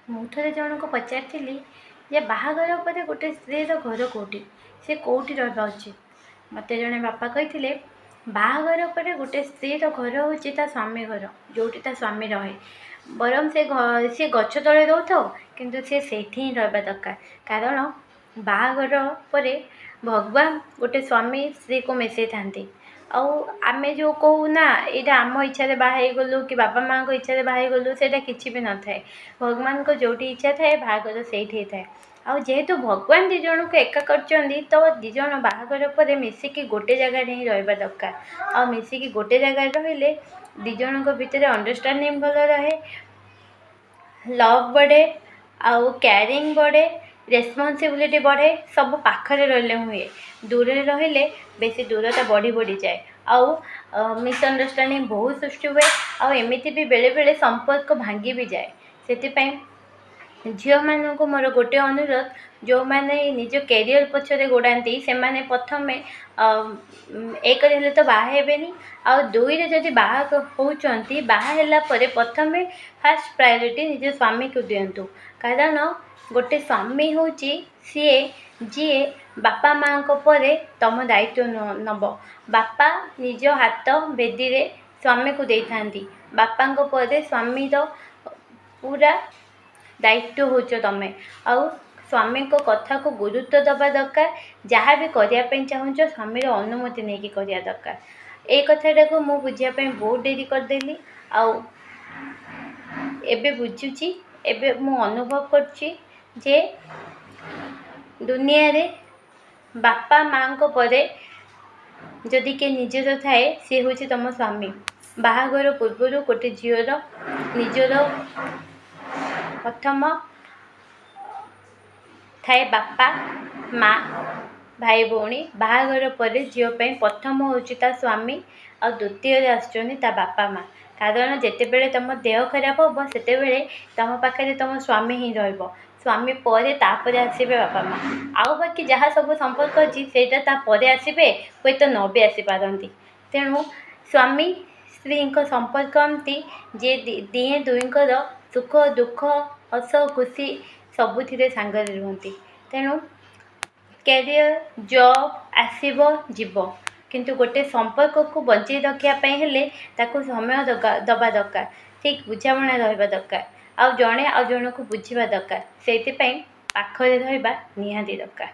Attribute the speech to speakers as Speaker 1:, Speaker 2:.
Speaker 1: ମୁଁ ଥରେ ଜଣକୁ ପଚାରିଥିଲି ଯେ ବାହାଘର ପରେ ଗୋଟେ ସ୍ତ୍ରୀର ଘର କେଉଁଠି, ସେ କେଉଁଠି ରହିବା ଉଚିତ। ମୋତେ ଜଣେ ବାପା କହିଥିଲେ ବାହାଘର ପରେ ଗୋଟେ ସ୍ତ୍ରୀର ଘର ହେଉଛି ତା ସ୍ୱାମୀ ଘର, ଯେଉଁଠି ତା ସ୍ୱାମୀ ରହେ। ବରଂ ସେ ଗଛ ତଳେ ରହୁଥାଉ, କିନ୍ତୁ ସେ ସେଇଠି ହିଁ ରହିବା ଦରକାର। କାରଣ ବାହାଘର ପରେ ଭଗବାନ ଗୋଟେ ସ୍ୱାମୀ ସ୍ତ୍ରୀକୁ ମିଶାଇଥାନ୍ତି। ଆଉ ଆମେ ଯେଉଁ କହୁ ନା ଏଇଟା ଆମ ଇଚ୍ଛାରେ ବାହା ହେଇଗଲୁ କି ବାପା ମାଆଙ୍କ ଇଚ୍ଛାରେ ବାହା ହେଇଗଲୁ, ସେଇଟା କିଛି ବି ନଥାଏ। ଭଗବାନଙ୍କ ଯେଉଁଠି ଇଚ୍ଛା ଥାଏ ବାହାଘର ସେଇଠି ହେଇଥାଏ। ଆଉ ଯେହେତୁ ଭଗବାନ ଦୁଇ ଜଣଙ୍କୁ ଏକା କରିଛନ୍ତି, ତ ଦୁଇ ଜଣ ବାହାଘର ପରେ ମିଶିକି ଗୋଟେ ଜାଗାରେ ହିଁ ରହିବା ଦରକାର। ଆଉ ମିଶିକି ଗୋଟେ ଜାଗାରେ ରହିଲେ ଦୁଇ ଜଣଙ୍କ ଭିତରେ ଅଣ୍ଡରଷ୍ଟାଣ୍ଡିଂ ଭଲ ରହେ, ଲଭ୍ ବଢ଼େ, ଆଉ କେୟାରିଂ ବଢ଼େ, ରେସ୍ପନ୍ସିବିଲିଟି ବଢ଼େ। ସବୁ ପାଖରେ ରହିଲେ ହୁଏ, ଦୂରରେ ରହିଲେ ବେଶୀ ଦୂରତା ବଢ଼ି ବଢ଼ିଯାଏ। ଆଉ ମିସ୍ଅଣ୍ଡରଷ୍ଟାଣ୍ଡିଂ ବହୁତ ସୃଷ୍ଟି ହୁଏ। ଆଉ ଏମିତି ବି ବେଳେବେଳେ ସମ୍ପର୍କ ଭାଙ୍ଗି ବି ଯାଏ। ସେଥିପାଇଁ ଝିଅମାନଙ୍କୁ ମୋର ଗୋଟେ ଅନୁରୋଧ, ଯେଉଁମାନେ ନିଜ କ୍ୟାରିୟର ପଛରେ ଗୋଡ଼ାନ୍ତି ସେମାନେ ପ୍ରଥମେ ଏକରେ ହେଲେ ତ ବାହା ହେବେନି, ଆଉ ଦୁଇରେ ଯଦି ବାହା ହେଉଛନ୍ତି, ବାହା ହେଲା ପରେ ପ୍ରଥମେ ଫାର୍ଷ୍ଟ ପ୍ରାୟୋରିଟି ନିଜ ସ୍ୱାମୀକୁ ଦିଅନ୍ତୁ। କାରଣ ଗୋଟେ ସ୍ୱାମୀ ହେଉଛି ଯିଏ ବାପା ମାଆଙ୍କ ପରେ ତୁମ ଦାୟିତ୍ୱ ନେବ। ବାପା ନିଜ ହାତ ବେଦିରେ ସ୍ୱାମୀକୁ ଦେଇଥାନ୍ତି। ବାପାଙ୍କ ପରେ ସ୍ୱାମୀର ପୁରା ଦାୟିତ୍ୱ ହେଉଛ ତୁମେ। ଆଉ ସ୍ୱାମୀଙ୍କ କଥାକୁ ଗୁରୁତ୍ୱ ଦେବା ଦରକାର। ଯାହା ବି କରିବା ପାଇଁ ଚାହୁଁଛ ସ୍ୱାମୀର ଅନୁମତି ନେଇକି କରିବା ଦରକାର। ଏଇ କଥାଟାକୁ ମୁଁ ବୁଝିବା ପାଇଁ ବହୁତ ଡେରି କରିଦେଲି। ଆଉ ଏବେ ବୁଝୁଛି, ଏବେ ମୁଁ ଅନୁଭବ କରୁଛି ଯେ ଦୁନିଆରେ ବାପା ମାଆଙ୍କ ପରେ ଯଦି କିଏ ନିଜର ଥାଏ, ସେ ହେଉଛି ତୁମ ସ୍ୱାମୀ। ବାହାଘର ପୂର୍ବରୁ ଗୋଟେ ଝିଅର ନିଜର ପ୍ରଥମ ଥାଏ ବାପା ମା, ଭାଇ ଭଉଣୀ। ବାହାଘର ପରେ ଝିଅ ପାଇଁ ପ୍ରଥମ ହେଉଛି ତା ସ୍ୱାମୀ, ଆଉ ଦ୍ୱିତୀୟରେ ଆସୁଛନ୍ତି ତା ବାପା ମା। କାରଣ ଯେତେବେଳେ ତୁମ ଦେହ ଖରାପ ହେବ, ସେତେବେଳେ ତୁମ ପାଖରେ ତୁମ ସ୍ୱାମୀ ହିଁ ରହିବ। ସ୍ୱାମୀ ପରେ ତାପରେ ଆସିବେ ବାପା ମା। ଆଉ ବାକି ଯାହା ସବୁ ସମ୍ପର୍କ ଅଛି ସେଇଟା ତାପରେ ଆସିବେ, ହୁଏତ ନ ବି ଆସିପାରନ୍ତି। ତେଣୁ ସ୍ୱାମୀ ସ୍ତ୍ରୀଙ୍କ ସମ୍ପର୍କ ଏମିତି ଯେ ଦିହେଁ ଦୁହିଁଙ୍କର ସୁଖ ଦୁଃଖ ହସ ଖୁସି ସବୁଥିରେ ସାଙ୍ଗରେ ରୁହନ୍ତି। ତେଣୁ କ୍ୟାରିୟର ଜବ୍ ଆସିବ ଯିବ, କିନ୍ତୁ ଗୋଟେ ସମ୍ପର୍କକୁ ବଞ୍ଚେଇ ରଖିବା ପାଇଁ ହେଲେ ତାକୁ ସମୟ ଦେବା ଦରକାର, ଠିକ୍ ବୁଝାମଣା ରହିବା ଦରକାର। ଆଉ ଜଣେ ଆଉ ଜଣକୁ ବୁଝିବା ଦରକାର। ସେଇଥିପାଇଁ ପାଖରେ ରହିବା ନିହାତି ଦରକାର।